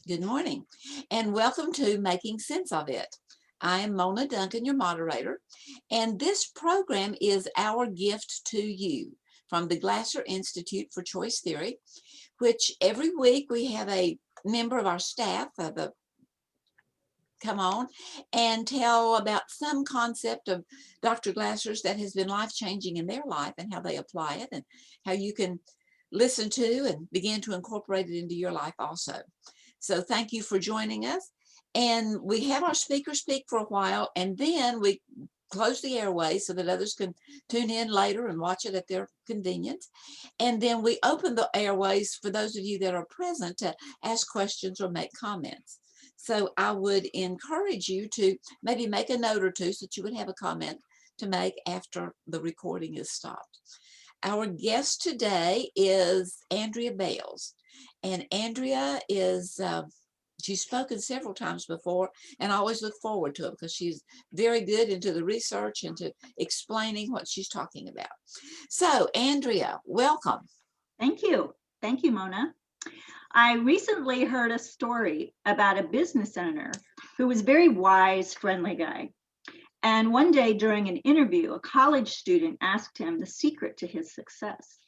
Good morning, and welcome to Making Sense of It. I am Mona Duncan, your moderator, and this program is our gift to you from the Glasser Institute for Choice Theory, which every week we have a member of our staff come on and tell about some concept of Dr. Glasser's that has been life-changing in their life and how they apply it and how you can listen to and begin to incorporate it into your life also. So thank you for joining us. And we have our speakers speak for a while, and then we close the airways so that others can tune in later and watch it at their convenience. And then we open the airways for those of you that are present to ask questions or make comments. So I would encourage you to maybe make a note or two so that you would have a comment to make after the recording is stopped. Our guest today is Andrea Bales. And Andrea is, she's spoken several times before, and I always look forward to it because she's very good into the research and to explaining what she's talking about. So, Andrea, welcome. Thank you. Thank you, Mona. I recently heard a story about a business owner who was a very wise, friendly guy. And one day during an interview, a college student asked him the secret to his success.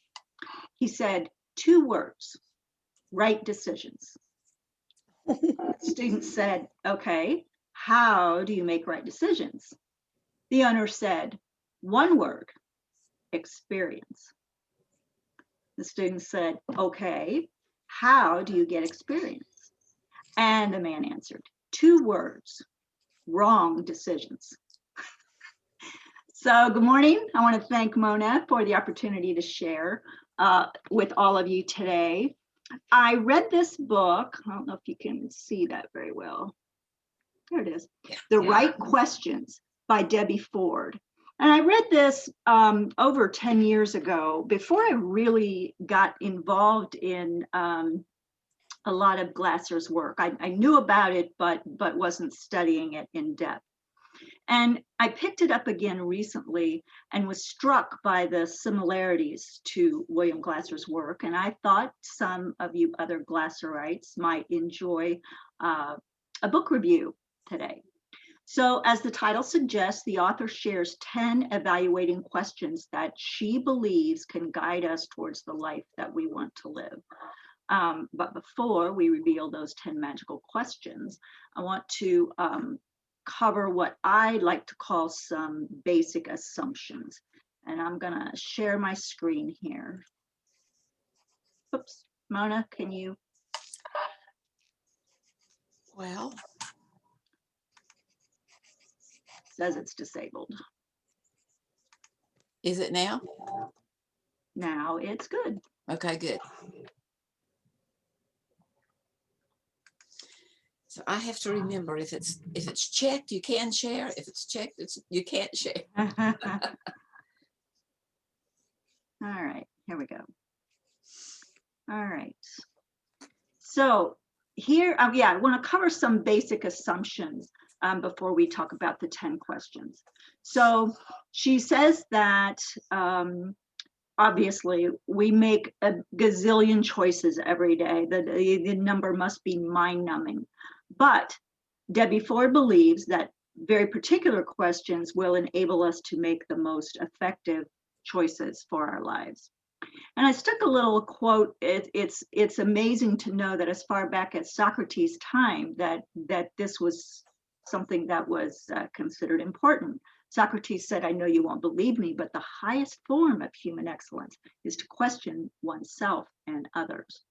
He said, 2 words, right decisions. The student said, okay, how do you make right decisions? The owner said, 1 word, experience. The student said, okay, how do you get experience? And the man answered, 2 words, wrong decisions. So good morning. I want to thank Mona for the opportunity to share with all of you today. I read this book. I don't know if you can see that very well. There it is. The Right Questions by Debbie Ford. And I read this over 10 years ago before I really got involved in a lot of Glasser's work. I knew about it, but wasn't studying it in depth. And I picked it up again recently and was struck by the similarities to William Glasser's work. And I thought some of you other Glasserites might enjoy a book review today. So as the title suggests, the author shares 10 evaluating questions that she believes can guide us towards the life that we want to live. But before we reveal those 10 magical questions, I want to cover what I like to call some basic assumptions. And I'm gonna share my screen here. Oops, Mona, can you? Well, Says it's disabled. is it now? Now it's good. Okay, good. So I have to remember if it's checked, you can share. If it's checked, you can't share. All right, here we go. All right. So here, yeah, I want to cover some basic assumptions before we talk about the 10 questions. So she says that obviously we make a gazillion choices every day. The number must be mind-numbing. But Debbie Ford believes that very particular questions will enable us to make the most effective choices for our lives. And I stuck a little quote. It's amazing to know that as far back as Socrates' time, that this was something that was considered important. Socrates said, I know you won't believe me, but the highest form of human excellence is to question oneself and others.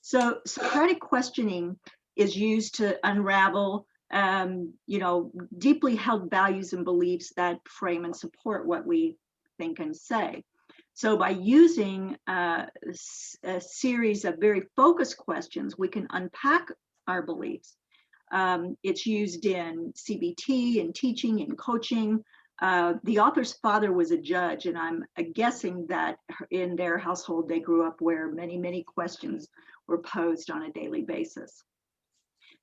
So Socratic questioning is used to unravel deeply held values and beliefs that frame and support what we think and say. So by using a series of very focused questions, we can unpack our beliefs. It's used in CBT, in teaching, in coaching. The author's father was a judge, and I'm guessing that in their household, they grew up where many, many questions were posed on a daily basis.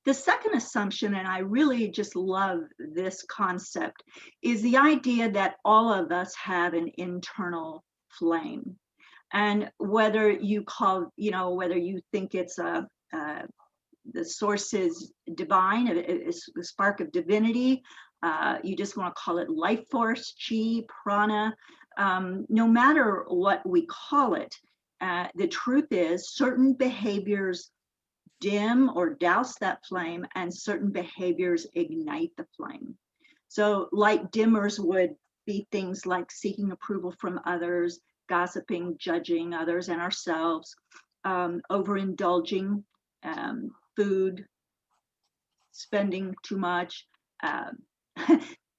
The second assumption, and I really just love this concept, is the idea that all of us have an internal flame. And whether you think it's a the source is divine, it's the spark of divinity. You just want to call it life force, chi, prana. No matter what we call it, the truth is certain behaviors dim or douse that flame, and certain behaviors ignite the flame. So light dimmers would be things like seeking approval from others, gossiping, judging others and ourselves, overindulging, food, spending too much, uh,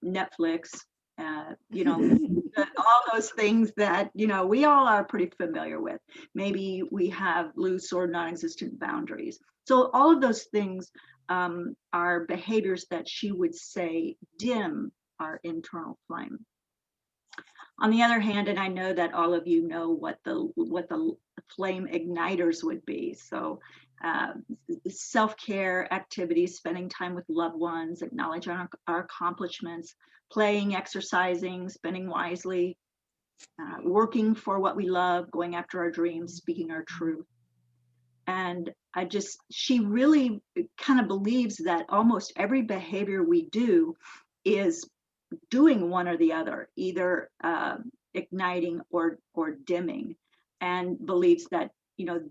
Netflix, all those things that, we all are pretty familiar with. Maybe we have loose or non-existent boundaries. So all of those things are behaviors that she would say dim our internal flame. On the other hand, and I know that all of you know what the flame igniters would be. So self-care activities, spending time with loved ones, acknowledging our accomplishments, playing, exercising, spending wisely, working for what we love, going after our dreams, speaking our truth. And she really kind of believes that almost every behavior we do is doing one or the other, either igniting or dimming, and believes that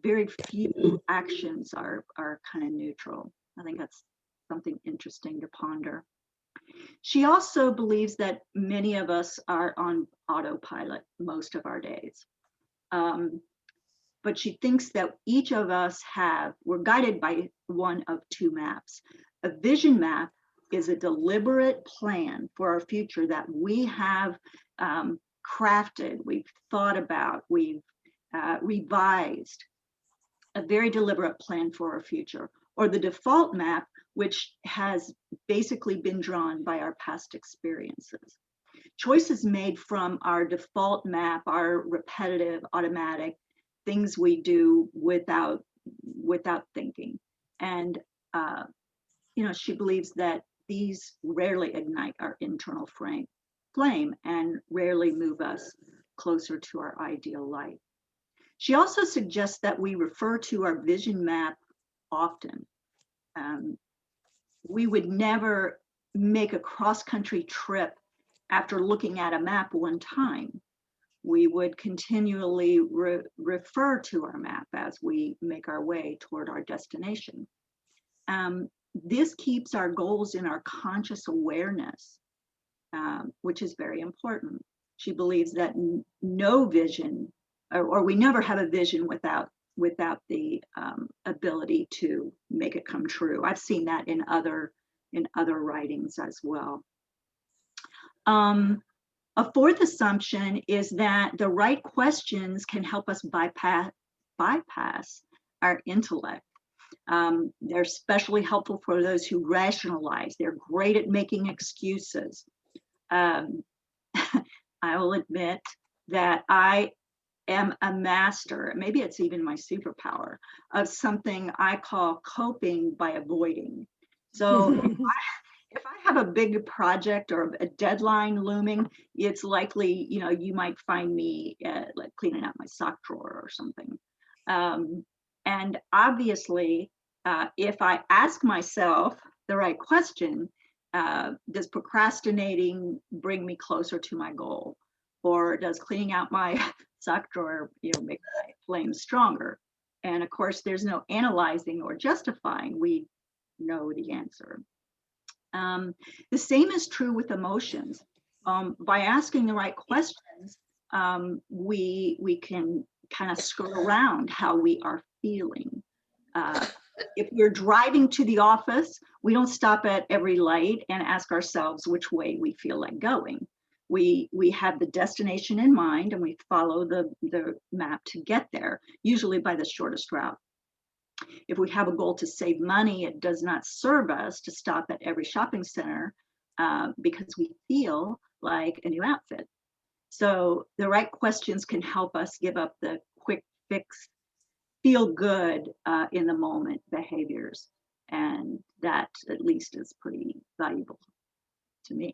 very few actions are kind of neutral. I think that's something interesting to ponder. She also believes that many of us are on autopilot most of our days. But she thinks that each of us we're guided by one of two maps. A vision map is a deliberate plan for our future that we have crafted, we've thought about, we've revised, a very deliberate plan for our future. Or the default map, which has basically been drawn by our past experiences. Choices made from our default map are repetitive, automatic, things we do without thinking. And she believes that these rarely ignite our internal flame and rarely move us closer to our ideal life. She also suggests that we refer to our vision map often. We would never make a cross-country trip after looking at a map one time. We would continually refer to our map as we make our way toward our destination. This keeps our goals in our conscious awareness, which is very important. She believes that no vision, or we never have a vision without the ability to make it come true. I've seen that in other writings as well. A fourth assumption is that the right questions can help us bypass our intellect. They're especially helpful for those who rationalize. They're great at making excuses. I will admit that I am a master, maybe it's even my superpower, of something I call coping by avoiding. So if I have a big project or a deadline looming, it's likely, you might find me like cleaning out my sock drawer or something. And obviously, if I ask myself the right question, does procrastinating bring me closer to my goal? Or does cleaning out my sock drawer, make my flame stronger? And of course, there's no analyzing or justifying. We know the answer. The same is true with emotions. By asking the right questions, we can kind of skirt around how we are feeling. If we're driving to the office, we don't stop at every light and ask ourselves which way we feel like going. We have the destination in mind and we follow the map to get there, usually by the shortest route. If we have a goal to save money, it does not serve us to stop at every shopping center because we feel like a new outfit. So the right questions can help us give up the quick fix, feel good in the moment behaviors. And that at least is pretty valuable to me.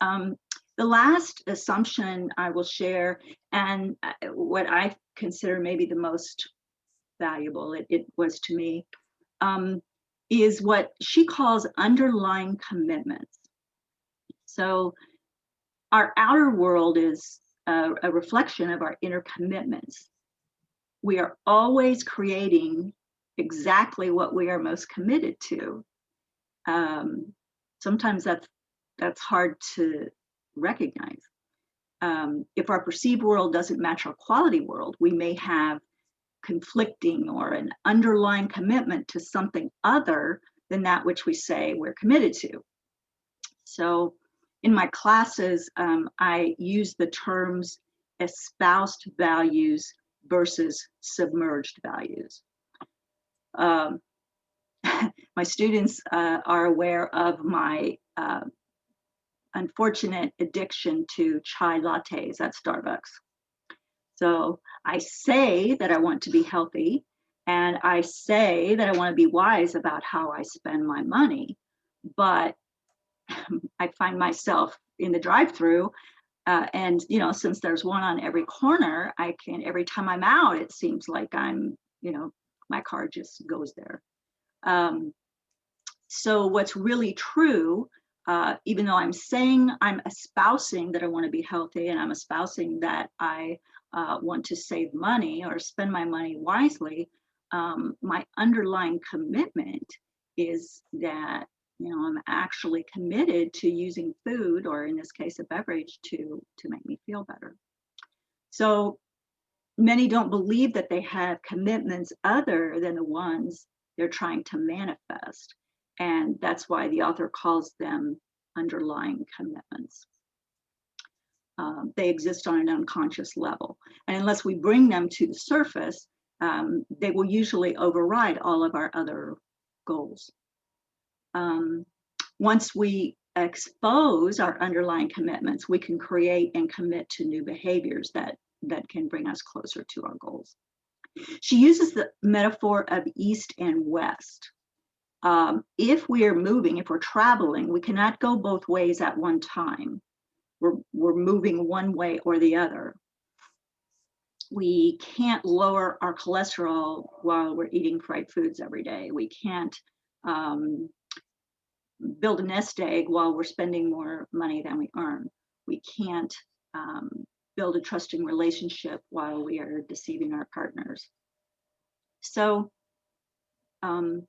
The last assumption I will share, and what I consider maybe the most valuable, it was to me, is what she calls underlying commitments. So our outer world is a reflection of our inner commitments. We are always creating exactly what we are most committed to. Sometimes that's hard to recognize. If our perceived world doesn't match our quality world, we may have conflicting or an underlying commitment to something other than that which we say we're committed to. So in my classes, I use the terms espoused values versus submerged values. My students are aware of my unfortunate addiction to chai lattes at Starbucks. So I say that I want to be healthy, and I say that I want to be wise about how I spend my money, but I find myself in the drive-through, and since there's one on every corner, every time I'm out, it seems like my car just goes there. So what's really true, even though I'm espousing that I want to be healthy, and I'm espousing that I want to save money or spend my money wisely, my underlying commitment is that I'm actually committed to using food, or in this case, a beverage, to make me feel better. So many don't believe that they have commitments other than the ones they're trying to manifest. And that's why the author calls them underlying commitments. They exist on an unconscious level. And unless we bring them to the surface, they will usually override all of our other goals. Once we expose our underlying commitments, we can create and commit to new behaviors that can bring us closer to our goals. She uses the metaphor of east and west. If we're traveling, we cannot go both ways at one time. We're moving one way or the other. We can't lower our cholesterol while we're eating fried foods every day. We can't build a nest egg while we're spending more money than we earn. We can't build a trusting relationship while we are deceiving our partners. So an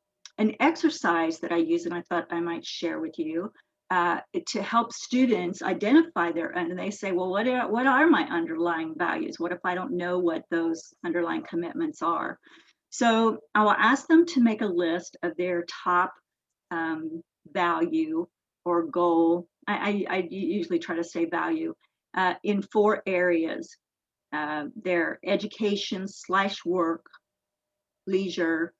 exercise that I use, and I thought I might share with you, to help students identify and they say, well, what are my underlying values? What if I don't know what those underlying commitments are? So I will ask them to make a list of their top value or goal. I usually try to say value in 4 areas: their education/work, leisure,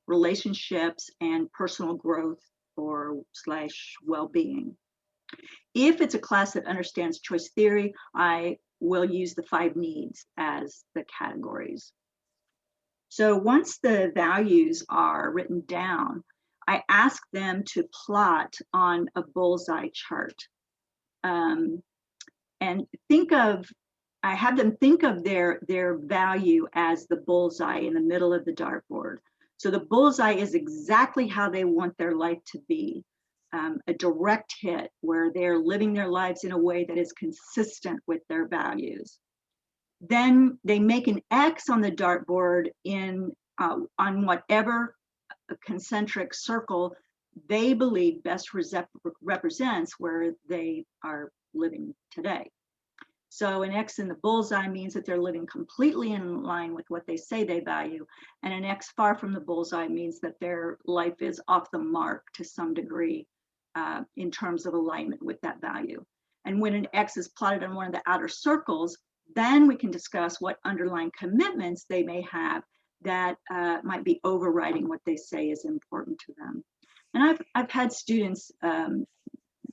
relationships, and personal growth or /well-being. If it's a class that understands choice theory, I will use the 5 needs as the categories. So once the values are written down, I ask them to plot on a bullseye chart. And I have them think of their value as the bullseye in the middle of the dartboard. So the bullseye is exactly how they want their life to be, a direct hit where they're living their lives in a way that is consistent with their values. Then they make an X on the dartboard on whatever concentric circle they believe best represents where they are living today. So an X in the bullseye means that they're living completely in line with what they say they value, and an X far from the bullseye means that their life is off the mark to some degree in terms of alignment with that value. And when an X is plotted on one of the outer circles, then we can discuss what underlying commitments they may have that might be overriding what they say is important to them. And I've had students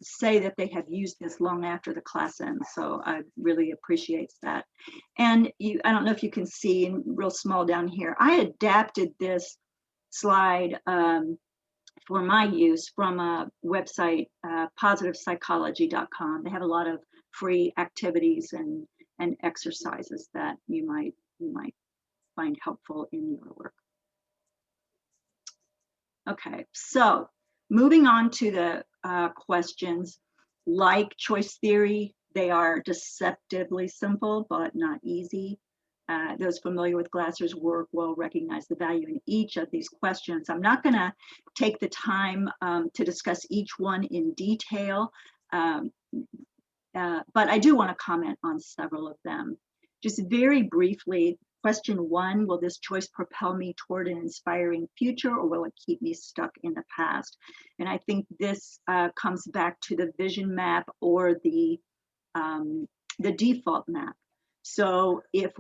say that they have used this long after the class ends, so I really appreciate that. And I don't know if you can see in real small down here, I adapted this slide for my use from a website, positivepsychology.com. They have a lot of free activities and exercises that you might find helpful in your work. Okay, so moving on to the questions. Like choice theory, they are deceptively simple, but not easy. Those familiar with Glasser's work will recognize the value in each of these questions. I'm not going to take the time to discuss each one in detail, um, but I do want to comment on several of them. Just very briefly, question one, will this choice propel me toward an inspiring future, or will it keep me stuck in the past? And I think this comes back to the vision map or the default map. So if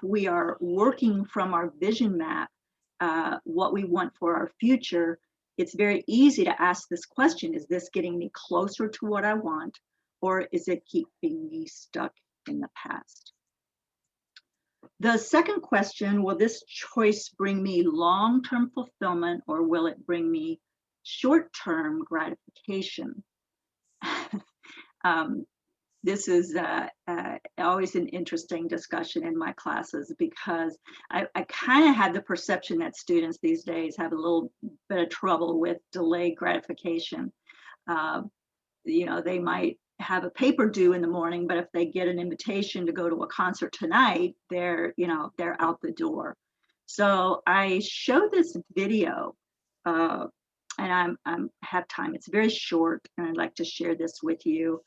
we are working from our vision map, what we want for our future, it's very easy to ask this question: is this getting me closer to what I want, or is it keeping me stuck in the past? The second question, will this choice bring me long-term fulfillment, or will it bring me short-term gratification? This is always an interesting discussion in my classes, because I kind of had the perception that students these days have a little bit of trouble with delayed gratification. You know, they might have a paper due in the morning, but if they get an invitation to go to a concert tonight, they're out the door. So I showed this video, and I'm have time. It's very short, and I'd like to share this with you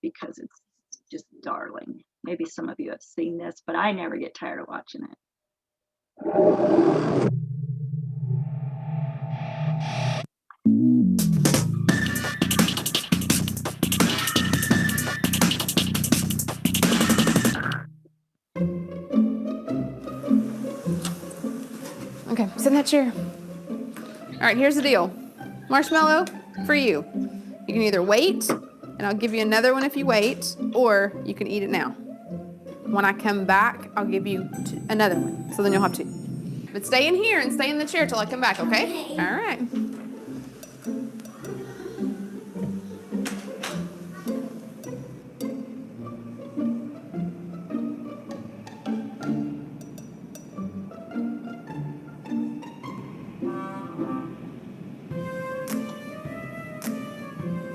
because it's just darling. Maybe some of you have seen this, but I never get tired of watching it. Okay, sit in that chair. All right, here's the deal. Marshmallow for you. You can either wait, and I'll give you another one if you wait, or you can eat it now. When I come back, I'll give you another one, so then you'll have two. But stay in here and stay in the chair till I come back, okay? All right.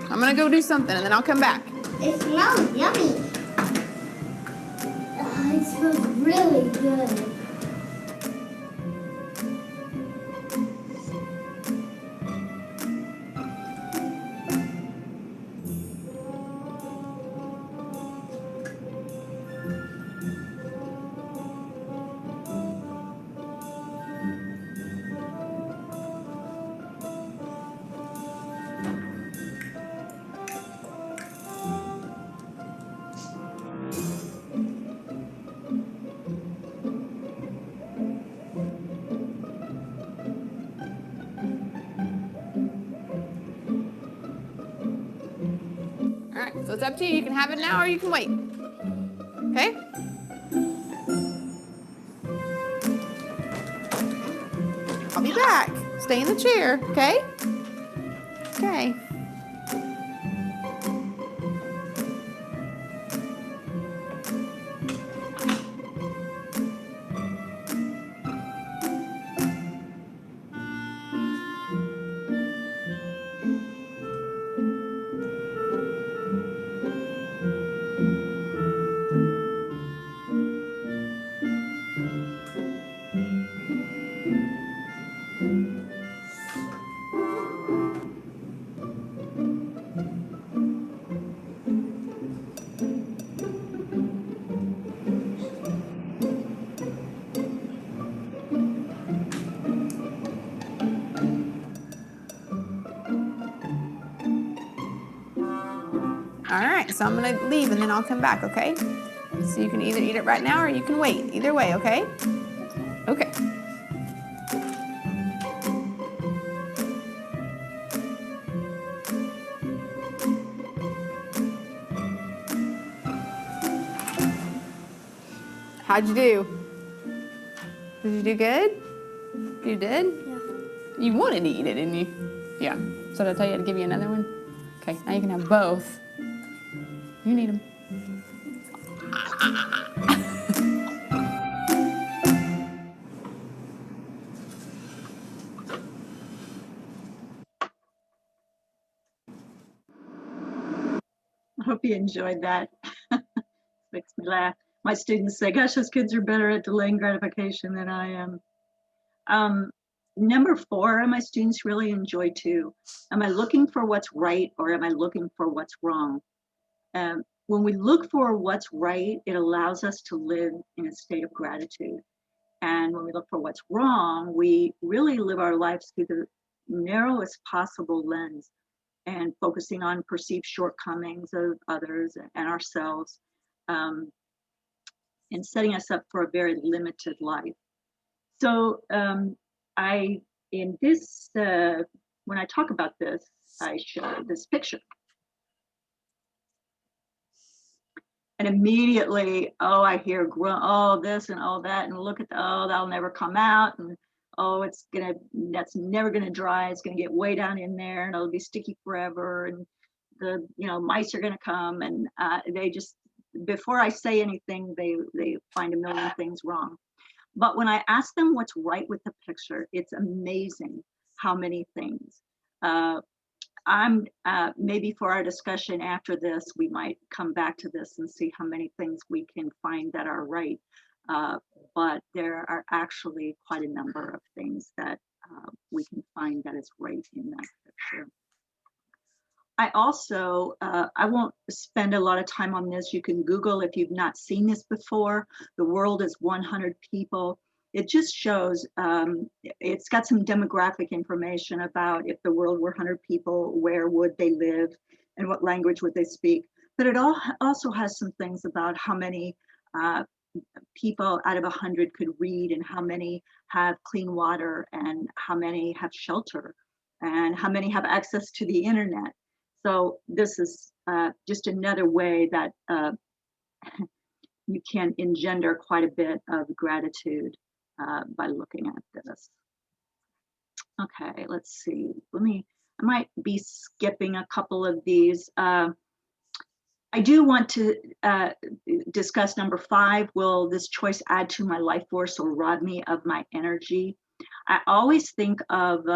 I'm gonna go do something, and then I'll come back. It smells yummy. It smells really good. All right, so it's up to you. You can have it now or you can wait. Okay? I'll be back. Stay in the chair, okay? Okay. All right, so I'm gonna leave and then I'll come back, okay? So you can either eat it right now or you can wait. Either way, okay? Okay. How'd you do? Did you do good? You did? Yeah. You wanted to eat it, didn't you? Yeah. So did I tell you to give you another one? Okay, now you can have both. You need them. Hope you enjoyed that. Makes me laugh. My students say, gosh, those kids are better at delaying gratification than I am. Number 4, my students really enjoy too. Am I looking for what's right or am I looking for what's wrong? When we look for what's right, it allows us to live in a state of gratitude. And when we look for what's wrong, we really live our lives through the narrowest possible lens and focusing on perceived shortcomings of others and ourselves, and setting us up for a very limited life. So in this, when I talk about this, I show this picture. And immediately, oh, I hear oh, this and all that, and look at oh, that'll never come out, and oh, that's never gonna dry. It's gonna get way down in there, and it'll be sticky forever, and the mice are gonna come, and they just, before I say anything, they find a million things wrong. But when I ask them what's right with the picture, it's amazing how many things. Maybe for our discussion after this, we might come back to this and see how many things we can find that are right. But there are actually quite a number of things that we can find that is right in that picture. I also, I won't spend a lot of time on this. You can Google if you've not seen this before. The world is 100 people. It just shows, it's got some demographic information about if the world were 100 people, where would they live and what language would they speak. But it also has some things about how many people out of 100 could read and how many have clean water and how many have shelter and how many have access to the internet. So this is just another way that you can engender quite a bit of gratitude by looking at this. Okay, let's see. I might be skipping a couple of these. I do want to discuss number 5. Will this choice add to my life force or rob me of my energy? I always think of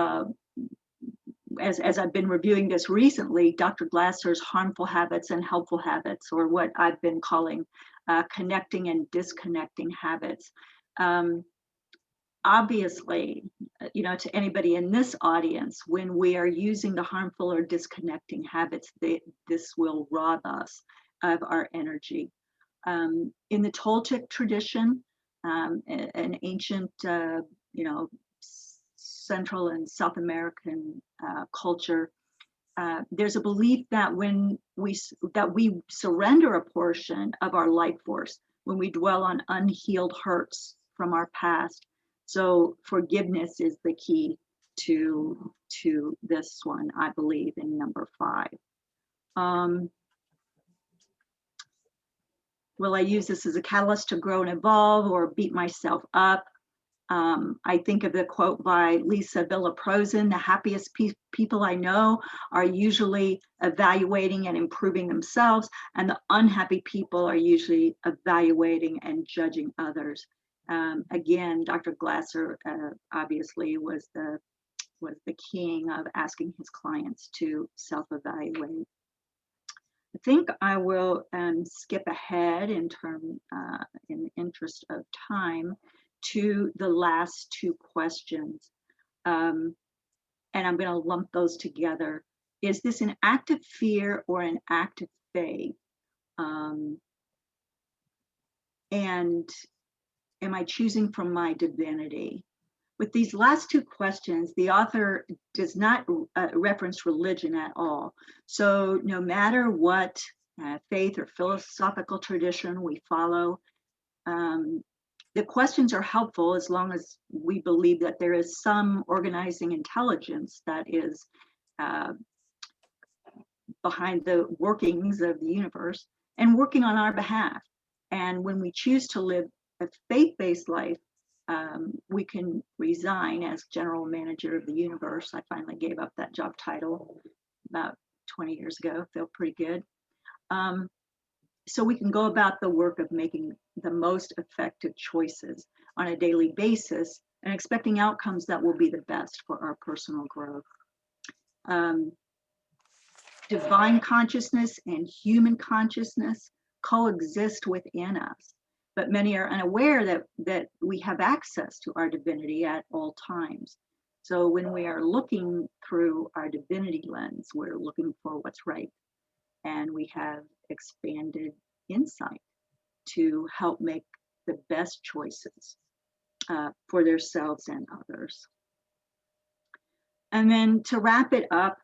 as I've been reviewing this recently, Dr. Glasser's harmful habits and helpful habits, or what I've been calling connecting and disconnecting habits. Obviously, to anybody in this audience, when we are using the harmful or disconnecting habits, this will rob us of our energy. In the Toltec tradition, an ancient, Central and South American culture, there's a belief that when we surrender a portion of our life force, when we dwell on unhealed hurts from our past. So forgiveness is the key to this one, I believe, in number 5. Will I use this as a catalyst to grow and evolve or beat myself up? I think of the quote by Lisa Villaprosen: the happiest people I know are usually evaluating and improving themselves, and the unhappy people are usually evaluating and judging others. Again, Dr. Glasser obviously was the king of asking his clients to self-evaluate. I think I will skip ahead in the interest of time to the last 2 questions. And I'm going to lump those together. Is this an act of fear or an act of faith? And am I choosing from my divinity? With these last 2 questions, the author does not reference religion at all. So no matter what faith or philosophical tradition we follow, the questions are helpful as long as we believe that there is some organizing intelligence that is behind the workings of the universe and working on our behalf. And when we choose to live a faith-based life, we can resign as general manager of the universe. I finally gave up that job title about 20 years ago. Feel pretty good. So we can go about the work of making the most effective choices on a daily basis and expecting outcomes that will be the best for our personal growth. divine consciousness and human consciousness coexist within us, but many are unaware that we have access to our divinity at all times. So when we are looking through our divinity lens, we're looking for what's right, and we have expanded insight to help make the best choices for themselves and others. And then to wrap it up,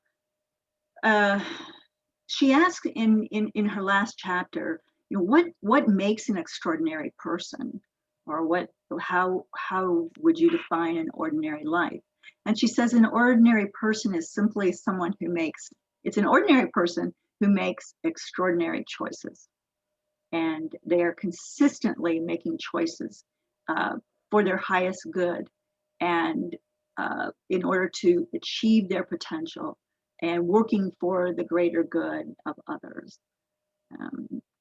she asked in her last chapter, you know, what makes an extraordinary person, or how would you define an ordinary life? And she says an ordinary person is simply someone who makes, it's an ordinary person who makes extraordinary choices, and they are consistently making choices for their highest good, and in order to achieve their potential, and working for the greater good of others,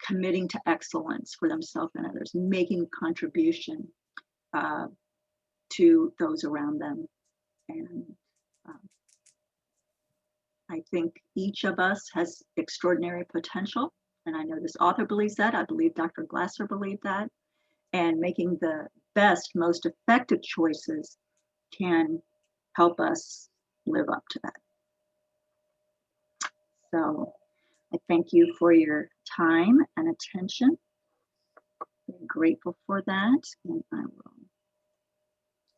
committing to excellence for themselves and others, making a contribution to those around them. And I think each of us has extraordinary potential. And I know this author believes that. I believe Dr. Glasser believed that. And making the best, most effective choices can help us live up to that. So I thank you for your time and attention. I'm grateful for that. And I will.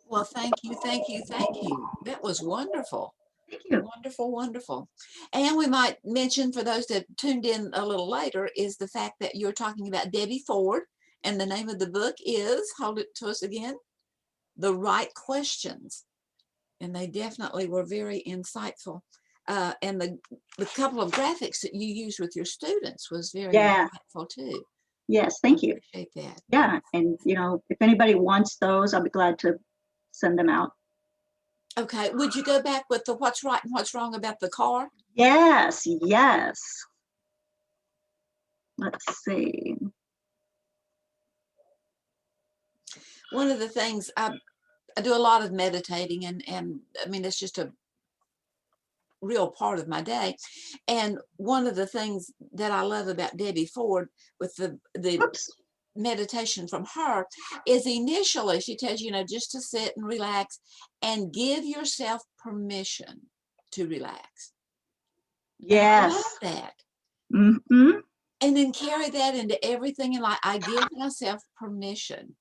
Well, thank you, thank you, thank you. That was wonderful. Thank you. Wonderful, wonderful. And we might mention, for those that tuned in a little later, is the fact that you're talking about Debbie Ford, and the name of the book is, hold it to us again, The Right Questions. And they definitely were very insightful. And the couple of graphics that you used with your students was very insightful too. Yes, thank you. Appreciate that. Yeah, and you know, if anybody wants those, I'll be glad to send them out. Okay, would you go back with the what's right and what's wrong about the car? Yes, yes. Let's see. One of the things, I do a lot of meditating, and I mean, it's just a real part of my day. And one of the things that I love about Debbie Ford with the Oops. meditation from her is, initially she tells you, just to sit and relax and give yourself permission to relax. Yes. And I love that. Mm-hmm. And then carry that into everything in life. I give myself permission.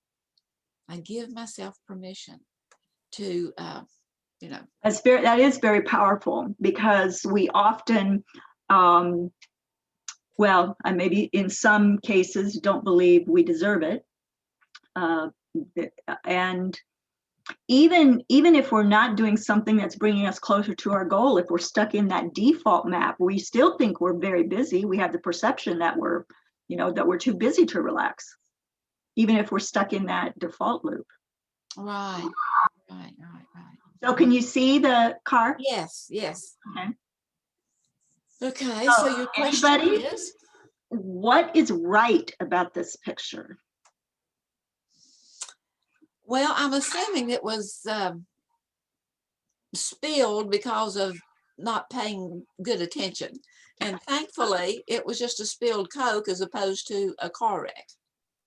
I give myself permission to, That is very powerful, because we often, well, and maybe in some cases don't believe we deserve it. And even if we're not doing something that's bringing us closer to our goal, if we're stuck in that default map, we still think we're very busy. We have the perception that we're too busy to relax, even if we're stuck in that default loop. right. So can you see the car? Yes. Okay. Okay, so your question Anybody? is? What is right about this picture? Well, I'm assuming it was spilled because of not paying good attention. And thankfully, it was just a spilled Coke as opposed to a car wreck.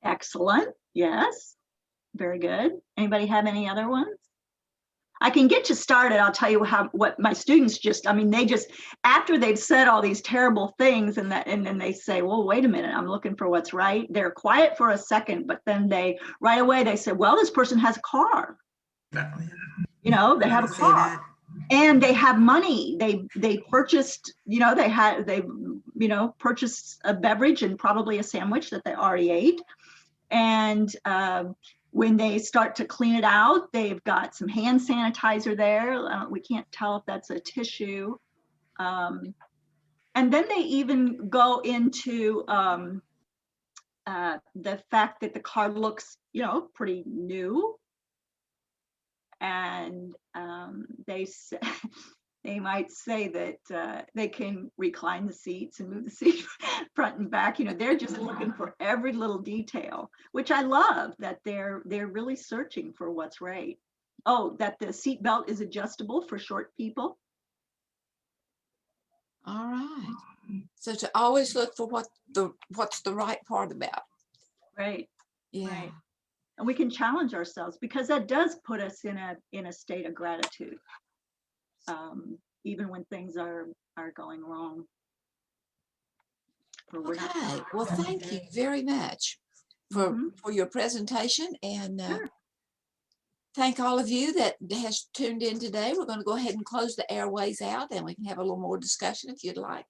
Excellent. Yes. Very good. Anybody have any other ones? I can get you started. I'll tell you what my students they just, after they've said all these terrible things, and then they say, well, wait a minute, I'm looking for what's right. They're quiet for a second, but then right away they say, well, this person has a car. They have a car. And they have money. They purchased, they purchased a beverage and probably a sandwich that they already ate. And when they start to clean it out, they've got some hand sanitizer there. We can't tell if that's a tissue. And then they even go into the fact that the car looks, pretty new. And they might say that they can recline the seats and move the seat front and back. They're just looking for every little detail, which I love, that they're really searching for what's right. Oh, that the seat belt is adjustable for short people. All right. So to always look for what's the right part about. Right. Yeah. Right. And we can challenge ourselves because that does put us in a state of gratitude, even when things are going wrong. Or we're not. Okay. Well, thank you very much for Mhm. your presentation, and Sure. thank all of you that has tuned in today. We're going to go ahead and close the airways out, and we can have a little more discussion if you'd like.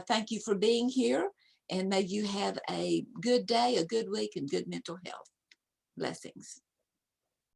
Thank you for being here, and may you have a good day, a good week, and good mental health. Blessings.